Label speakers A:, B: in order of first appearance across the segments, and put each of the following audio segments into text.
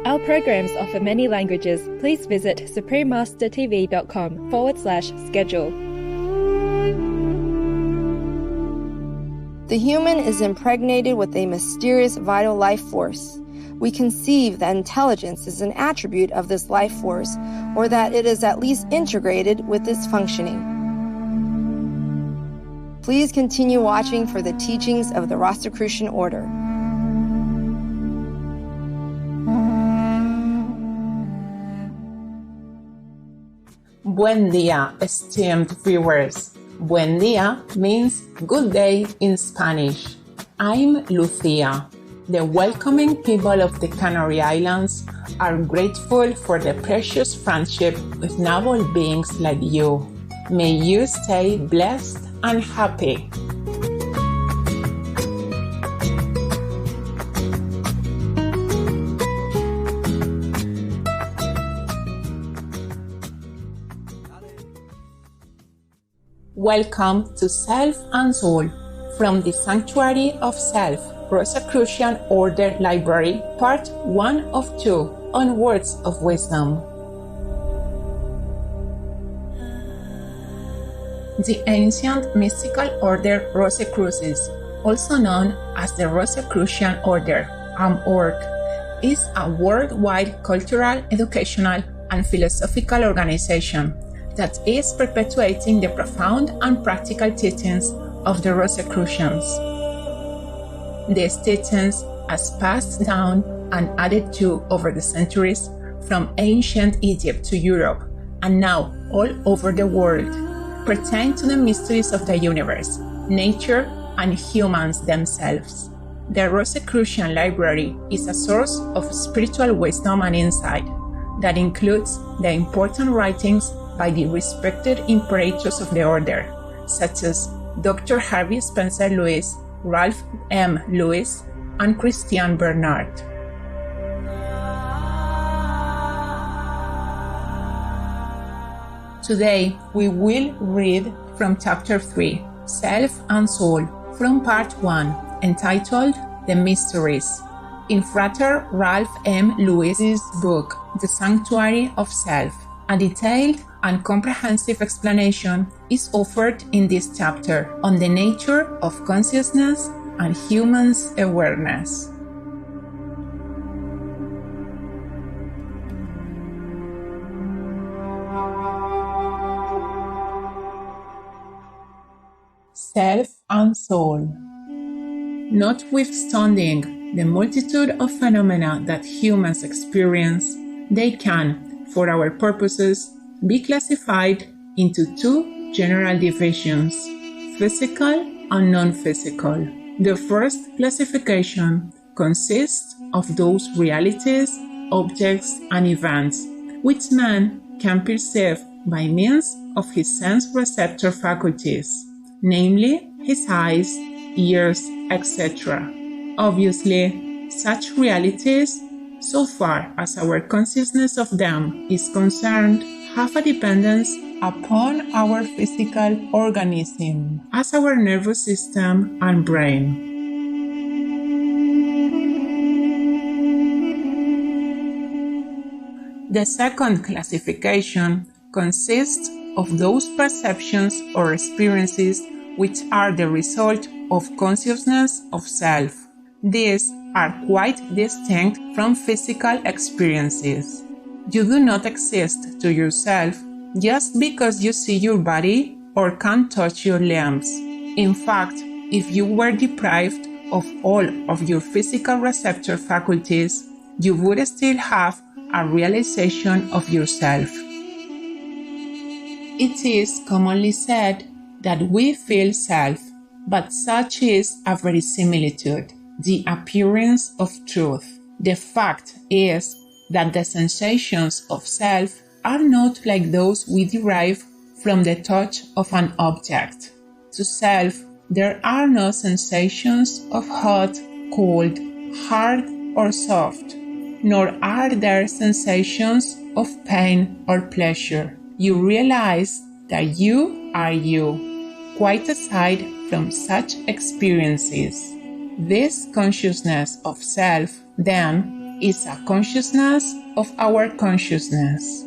A: Our programs offer many languages. Please visit suprememastertv.com/schedule.
B: The human is impregnated with a mysterious vital life force. We conceive that intelligence is an attribute of this life force, or that it is at least integrated with its functioning. Please continue watching for the teachings of the Rosicrucian Order.
C: Buen día, esteemed viewers. Buen día means good day in Spanish. I'm Lucia. The welcoming people of the Canary Islands are grateful for the precious friendship with noble beings like you. May you stay blessed and happy. Welcome to Self and Soul from the Sanctuary of Self, Rosicrucian Order Library, Part 1 of 2 on Words of Wisdom. The ancient mystical order Rosicrucis, also known as the Rosicrucian Order, (ORC), is a worldwide cultural, educational, and philosophical organization that is perpetuating the profound and practical teachings of the Rosicrucians. These teachings, as passed down and added to over the centuries from ancient Egypt to Europe and now all over the world, pertain to the mysteries of the universe, nature, and humans themselves. The Rosicrucian Library is a source of spiritual wisdom and insight that includes the important writings by the respected imperators of the order, such as Dr. Harvey Spencer Lewis, Ralph M. Lewis, and Christian Bernard. Today, we will read from Chapter 3, Self and Soul, from Part 1, entitled The Mysteries, in Frater Ralph M. Lewis's book, The Sanctuary of Self. A detailed and comprehensive explanation is offered in this chapter on the nature of consciousness and humans' awareness. Self and Soul. Notwithstanding the multitude of phenomena that humans experience, they can, for our purposes, be classified into two general divisions, physical and non-physical. The first classification consists of those realities, objects, and events which man can perceive by means of his sense receptor faculties, namely his eyes, ears, etc. Obviously, such realities, so far as our consciousness of them is concerned, have a dependence upon our physical organism, as our nervous system and brain. The second classification consists of those perceptions or experiences which are the result of consciousness of self. These are quite distinct from physical experiences. You do not exist to yourself just because you see your body or can touch your limbs. In fact, if you were deprived of all of your physical receptor faculties, you would still have a realization of yourself. It is commonly said that we feel self, but such is a verisimilitude, the appearance of truth. The fact is that the sensations of self are not like those we derive from the touch of an object. To self, there are no sensations of hot, cold, hard, or soft, nor are there sensations of pain or pleasure. You realize that you are you, quite aside from such experiences. This consciousness of self, then, is a consciousness of our consciousness.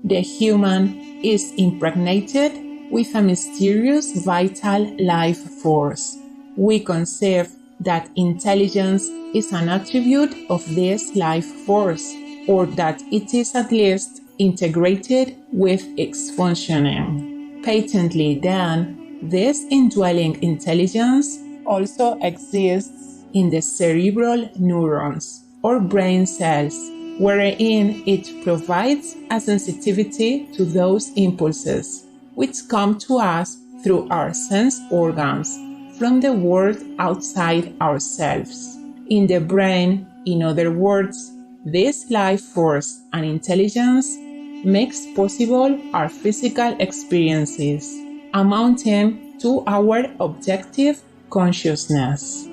C: The human is impregnated with a mysterious vital life force. We conceive that intelligence is an attribute of this life force, or that it is at least integrated with its functioning. Patently then, this indwelling intelligence also exists in the cerebral neurons, or brain cells, wherein it provides a sensitivity to those impulses, which come to us through our sense organs, from the world outside ourselves. In the brain, in other words, this life force and intelligence makes possible our physical experiences, amounting to our objective consciousness.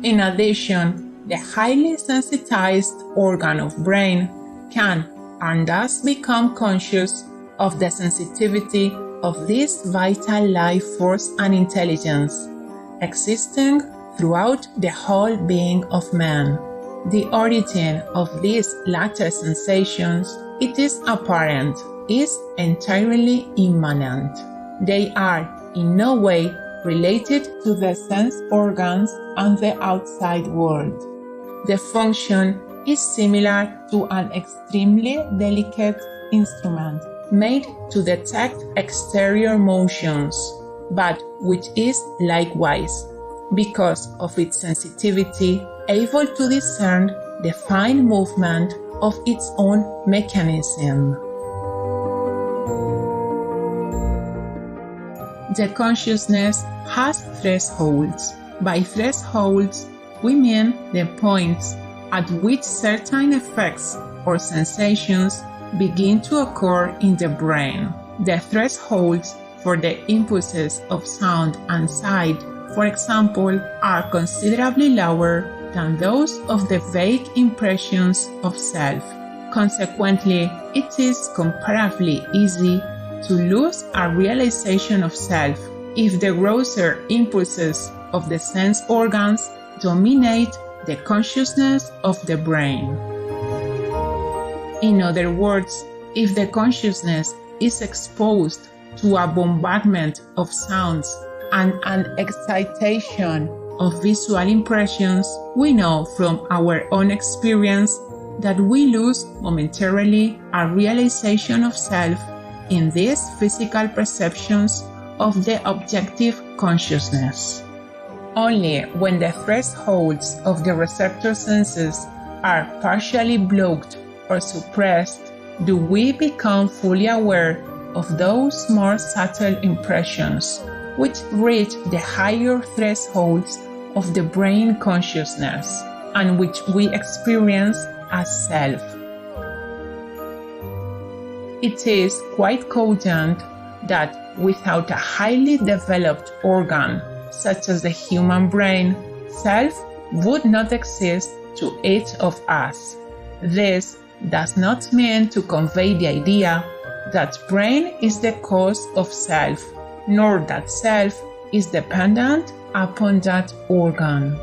C: In addition, the highly sensitized organ of brain can and thus become conscious of the sensitivity of this vital life force and intelligence, existing throughout the whole being of man. The origin of these latter sensations, it is apparent, is entirely immanent. They are in no way related to the sense organs and the outside world. The function is similar to an extremely delicate instrument made to detect exterior motions, but which is likewise, because of its sensitivity, able to discern the fine movement of its own mechanism. The consciousness has thresholds. By thresholds, we mean the points at which certain effects or sensations begin to occur in the brain. The thresholds for the impulses of sound and sight, for example, are considerably lower than those of the vague impressions of self. Consequently, it is comparatively easy to lose a realization of self if the grosser impulses of the sense organs dominate the consciousness of the brain. In other words, if the consciousness is exposed to a bombardment of sounds and an excitation of visual impressions, we know from our own experience that we lose momentarily a realization of self in these physical perceptions of the objective consciousness. Only when the thresholds of the receptor senses are partially blocked or suppressed do we become fully aware of those more subtle impressions, which reach the higher thresholds of the brain consciousness and which we experience as self. It is quite cogent that without a highly developed organ such as the human brain, self would not exist to each of us. This does not mean to convey the idea that brain is the cause of self, nor that self is dependent upon that organ.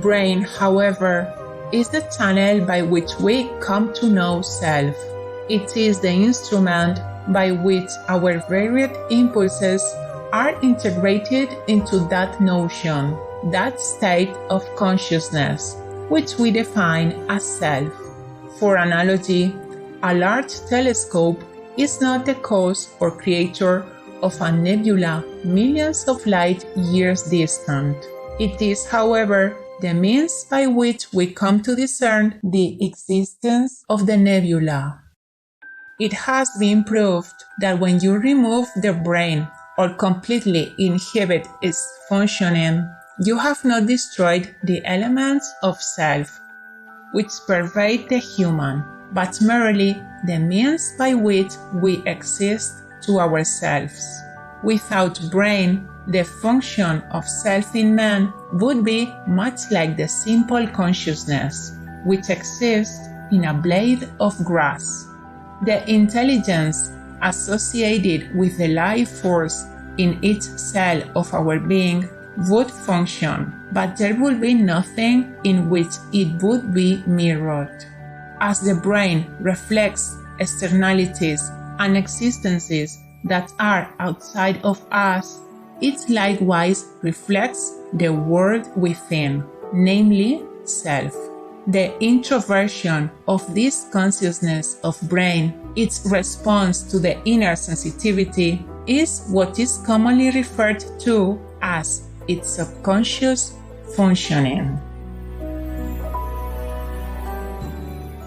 C: Brain, however, is the channel by which we come to know self. It is the instrument by which our varied impulses are integrated into that notion, that state of consciousness, which we define as self. For analogy, a large telescope is not the cause or creator of a nebula millions of light years distant. It is, however, the means by which we come to discern the existence of the nebula. It has been proved that when you remove the brain or completely inhibit its functioning, you have not destroyed the elements of self, which pervade the human, but merely the means by which we exist to ourselves. Without brain, the function of self in man would be much like the simple consciousness, which exists in a blade of grass. The intelligence associated with the life force in each cell of our being would function, but there would be nothing in which it would be mirrored. As the brain reflects externalities and existences that are outside of us, it likewise reflects the world within, namely self. The introversion of this consciousness of brain, its response to the inner sensitivity, is what is commonly referred to as its subconscious functioning.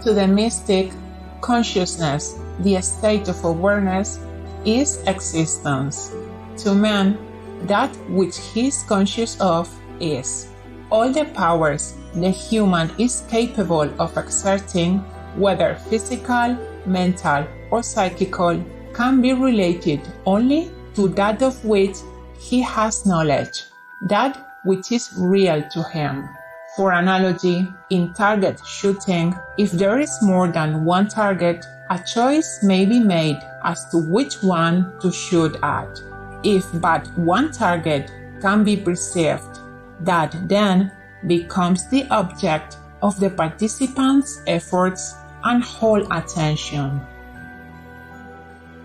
C: To the mystic, consciousness, the state of awareness, is existence. To man, that which he is conscious of is all the powers the human is capable of exerting, whether physical, mental, or psychical, can be related only to that of which he has knowledge, that which is real to him. For analogy, in target shooting, if there is more than one target, a choice may be made as to which one to shoot at. If but one target can be perceived, that then becomes the object of the participants' efforts and whole attention.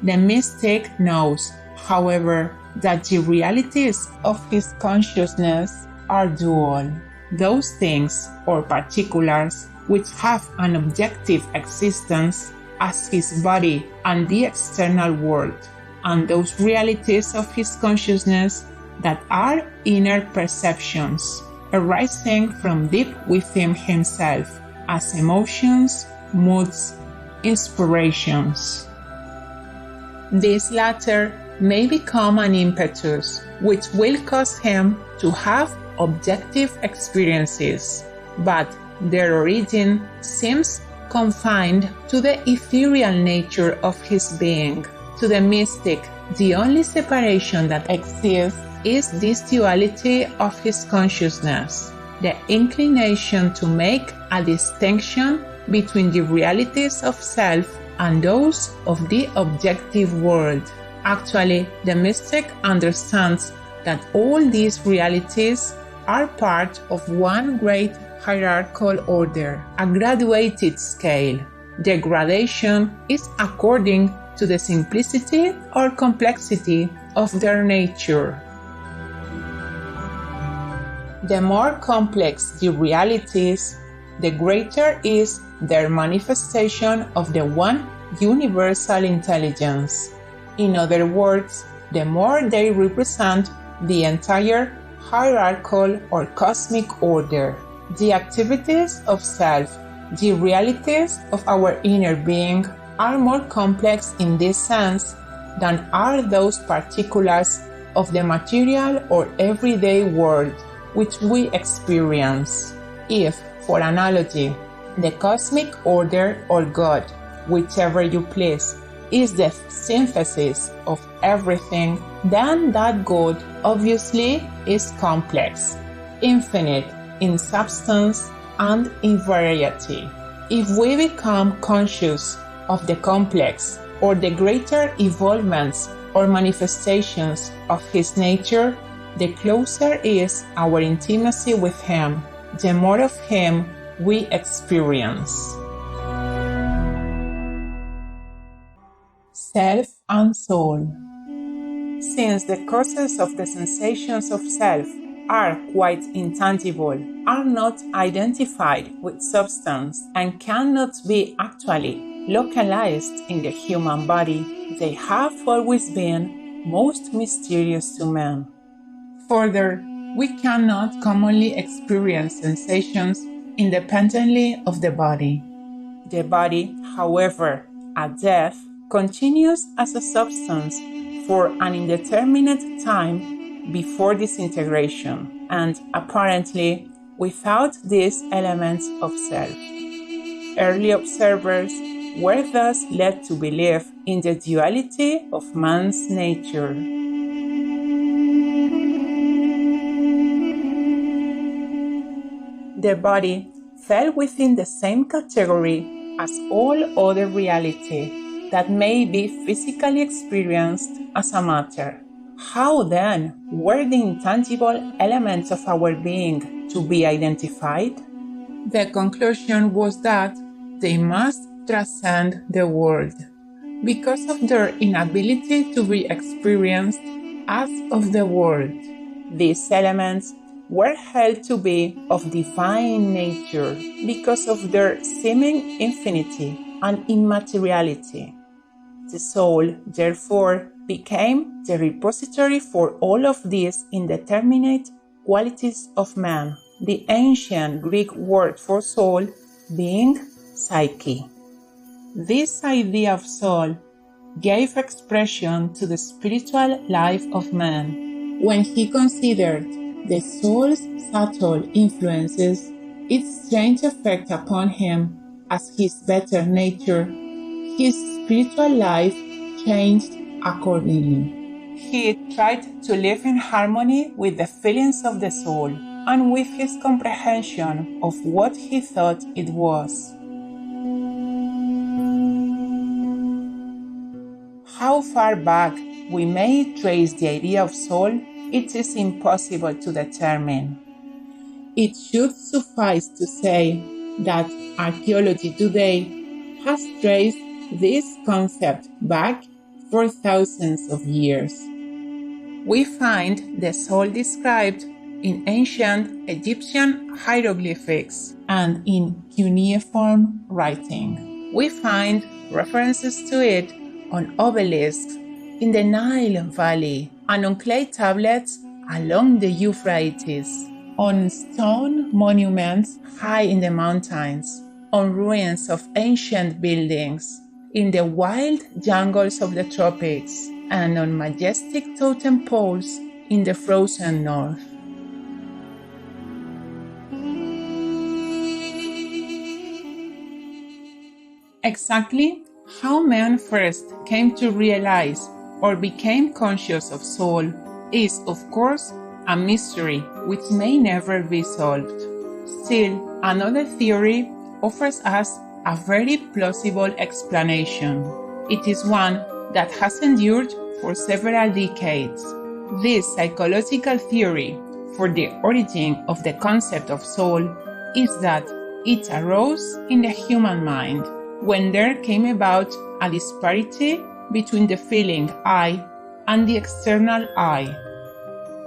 C: The mystic knows, however, that the realities of his consciousness are dual. Those things or particulars which have an objective existence as his body and the external world, and those realities of his consciousness that are inner perceptions arising from deep within himself as emotions, moods, inspirations. This latter may become an impetus which will cause him to have objective experiences, but their origin seems confined to the ethereal nature of his being. To the mystic, the only separation that exists is this duality of his consciousness, the inclination to make a distinction between the realities of self and those of the objective world. Actually, the mystic understands that all these realities are part of one great hierarchical order, a graduated scale. The gradation is according to the simplicity or complexity of their nature. The more complex the realities, the greater is their manifestation of the one universal intelligence. In other words, the more they represent the entire hierarchical or cosmic order. The activities of self, the realities of our inner being, are more complex in this sense than are those particulars of the material or everyday world which we experience. If, for analogy, the cosmic order or God, whichever you please, is the synthesis of everything, then that God obviously is complex, infinite in substance and in variety. If we become conscious of the complex or the greater evolvements or manifestations of his nature, the closer is our intimacy with him, the more of him we experience. Self and soul. Since the causes of the sensations of self are quite intangible, are not identified with substance, and cannot be actually localized in the human body, they have always been most mysterious to man. Further, we cannot commonly experience sensations independently of the body. The body, however, at death, continues as a substance for an indeterminate time before disintegration, and apparently without these elements of self. Early observers were thus led to believe in the duality of man's nature. The body fell within the same category as all other reality, that may be physically experienced as a matter. How then were the intangible elements of our being to be identified? The conclusion was that they must transcend the world because of their inability to be experienced as of the world. These elements were held to be of divine nature because of their seeming infinity and immateriality. The soul, therefore, became the repository for all of these indeterminate qualities of man, the ancient Greek word for soul being psyche. This idea of soul gave expression to the spiritual life of man. When he considered the soul's subtle influences, its strange effect upon him as his better nature, his spiritual life changed accordingly. He tried to live in harmony with the feelings of the soul and with his comprehension of what he thought it was. How far back we may trace the idea of soul, it is impossible to determine. It should suffice to say that archaeology today has traced this concept back for thousands of years. We find the soul described in ancient Egyptian hieroglyphics and in cuneiform writing. We find references to it on obelisks in the Nile Valley and on clay tablets along the Euphrates, on stone monuments high in the mountains, on ruins of ancient buildings, in the wild jungles of the tropics, and on majestic totem poles in the frozen north. Exactly how man first came to realize or became conscious of soul is, of course, a mystery which may never be solved. Still, another theory offers us a very plausible explanation. It is one that has endured for several decades. This psychological theory for the origin of the concept of soul is that it arose in the human mind when there came about a disparity between the feeling I and the external I.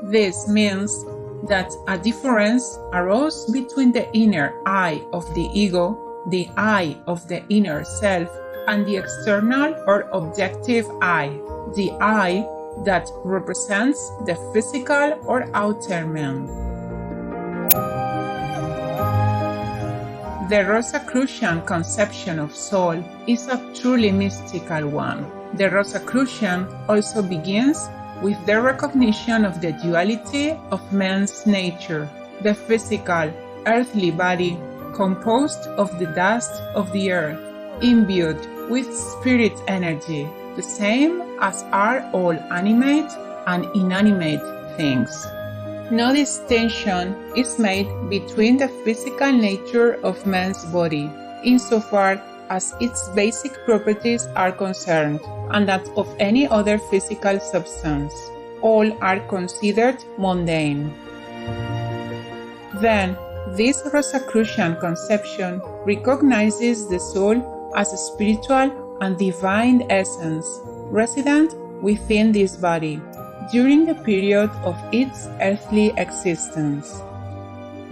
C: This means that a difference arose between the inner I of the ego, the I of the inner self, and the external or objective I, the I that represents the physical or outer man. The Rosicrucian conception of soul is a truly mystical one. The Rosicrucian also begins with the recognition of the duality of man's nature, the physical, earthly body composed of the dust of the earth, imbued with spirit energy, the same as are all animate and inanimate things. No distinction is made between the physical nature of man's body, insofar as its basic properties are concerned, and that of any other physical substance. All are considered mundane. Then, this Rosicrucian conception recognizes the soul as a spiritual and divine essence, resident within this body, during the period of its earthly existence.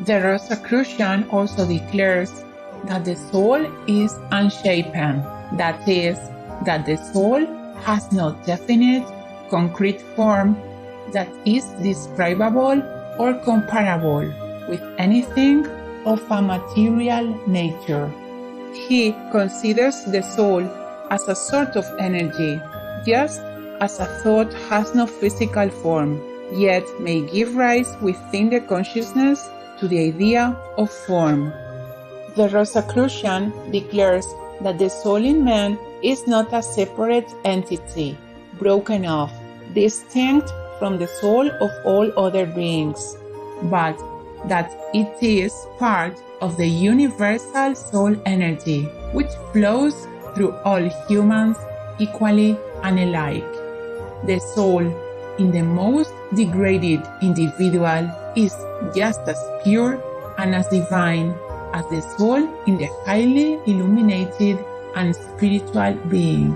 C: The Rosicrucian also declares that the soul is unshapen, that is, that the soul has no definite, concrete form that is describable or comparable with anything of a material nature. He considers the soul as a sort of energy, just as a thought has no physical form, yet may give rise within the consciousness to the idea of form. The Rosicrucian declares that the soul in man is not a separate entity, broken off, distinct from the soul of all other beings, but that it is part of the universal soul energy which flows through all humans equally and alike. The soul in the most degraded individual is just as pure and as divine as the soul in the highly illuminated and spiritual being.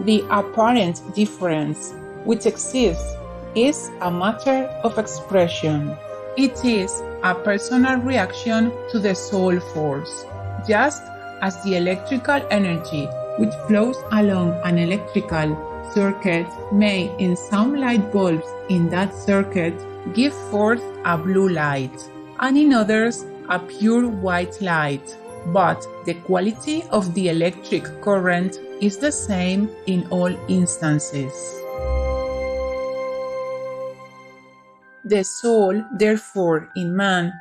C: The apparent difference which exists is a matter of expression. It is a personal reaction to the soul force, just as the electrical energy which flows along an electrical circuit may in some light bulbs in that circuit give forth a blue light, and in others a pure white light, but the quality of the electric current is the same in all instances. The soul, therefore, in man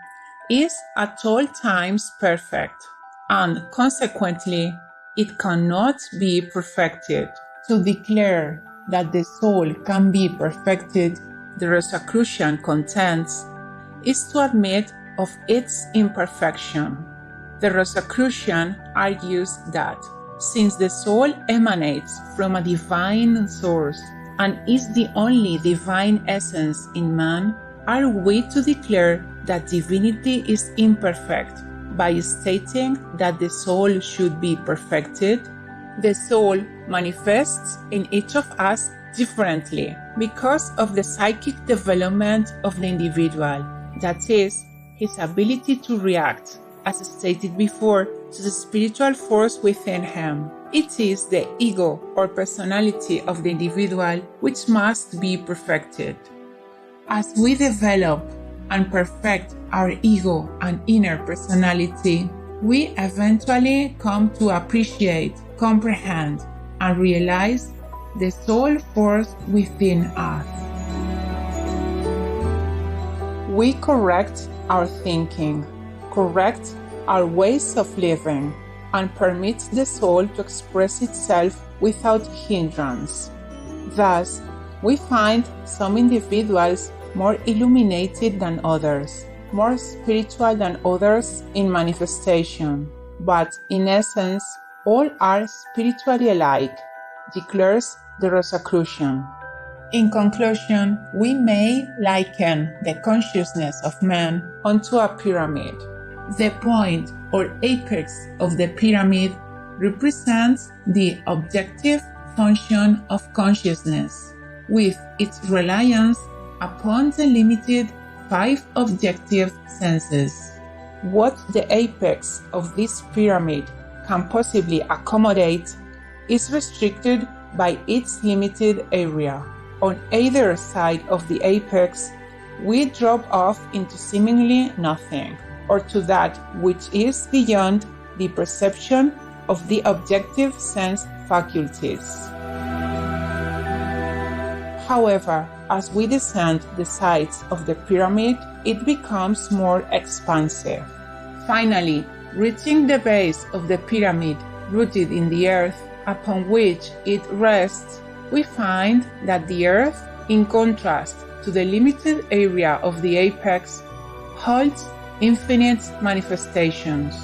C: is at all times perfect, and consequently it cannot be perfected. To declare that the soul can be perfected, the Rosicrucian contends, is to admit of its imperfection. The Rosicrucian argues that since the soul emanates from a divine source and is the only divine essence in man, are we to declare that divinity is imperfect by stating that the soul should be perfected? The soul manifests in each of us differently because of the psychic development of the individual, that is, his ability to react, as stated before, to the spiritual force within him. It is the ego or personality of the individual which must be perfected. As we develop and perfect our ego and inner personality, we eventually come to appreciate, comprehend, and realize the soul force within us. We correct our thinking, correct our ways of living, and permit the soul to express itself without hindrance. Thus, we find some individuals more illuminated than others, more spiritual than others in manifestation, but in essence, all are spiritually alike, declares the Rosicrucian. In conclusion, we may liken the consciousness of man onto a pyramid. The point or apex of the pyramid represents the objective function of consciousness, with its reliance upon the limited 5 objective senses. What the apex of this pyramid can possibly accommodate is restricted by its limited area. On either side of the apex, we drop off into seemingly nothing, or to that which is beyond the perception of the objective sense faculties. However, as we descend the sides of the pyramid, it becomes more expansive. Finally, reaching the base of the pyramid rooted in the earth upon which it rests, we find that the earth, in contrast to the limited area of the apex, holds infinite manifestations.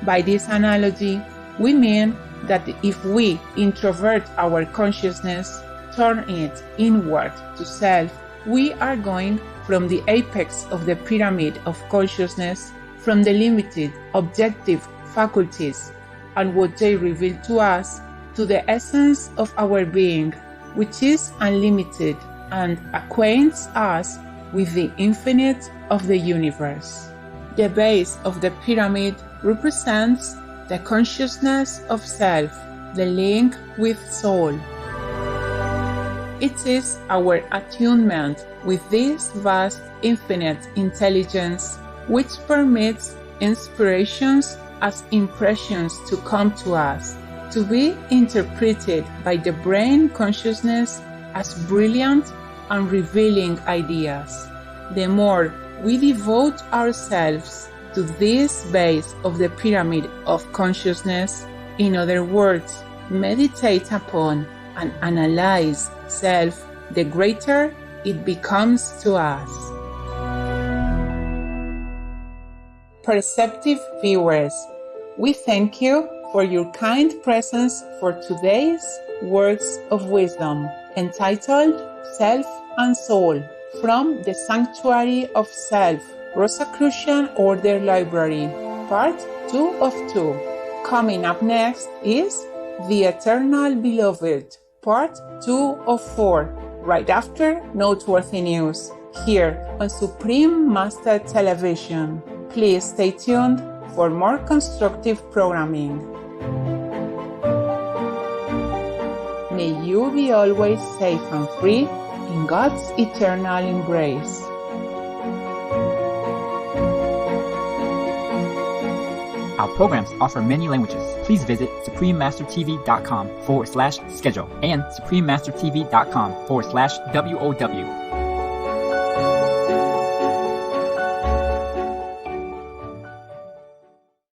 C: By this analogy, we mean that if we introvert our consciousness, turn it inward to self, we are going from the apex of the pyramid of consciousness, from the limited objective faculties and what they reveal to us, to the essence of our being, which is unlimited and acquaints us with the infinite of the universe. The base of the pyramid represents the consciousness of self, the link with soul. It is our attunement with this vast infinite intelligence which permits inspirations as impressions to come to us, to be interpreted by the brain consciousness as brilliant and revealing ideas. The more we devote ourselves to this base of the pyramid of consciousness, in other words, meditate upon and analyze self, the greater it becomes to us. Perceptive viewers, we thank you for your kind presence for today's words of wisdom entitled Self and Soul from the Sanctuary of Self, Rosicrucian Order Library, Part 2 of 2. Coming up next is The Eternal Beloved, Part 2 of 4, right after Noteworthy News, here on Supreme Master Television. Please stay tuned for more constructive programming. May you be always safe and free in God's eternal embrace.
D: Our programs offer many languages. Please visit suprememastertv.com/schedule and suprememastertv.com/WOW.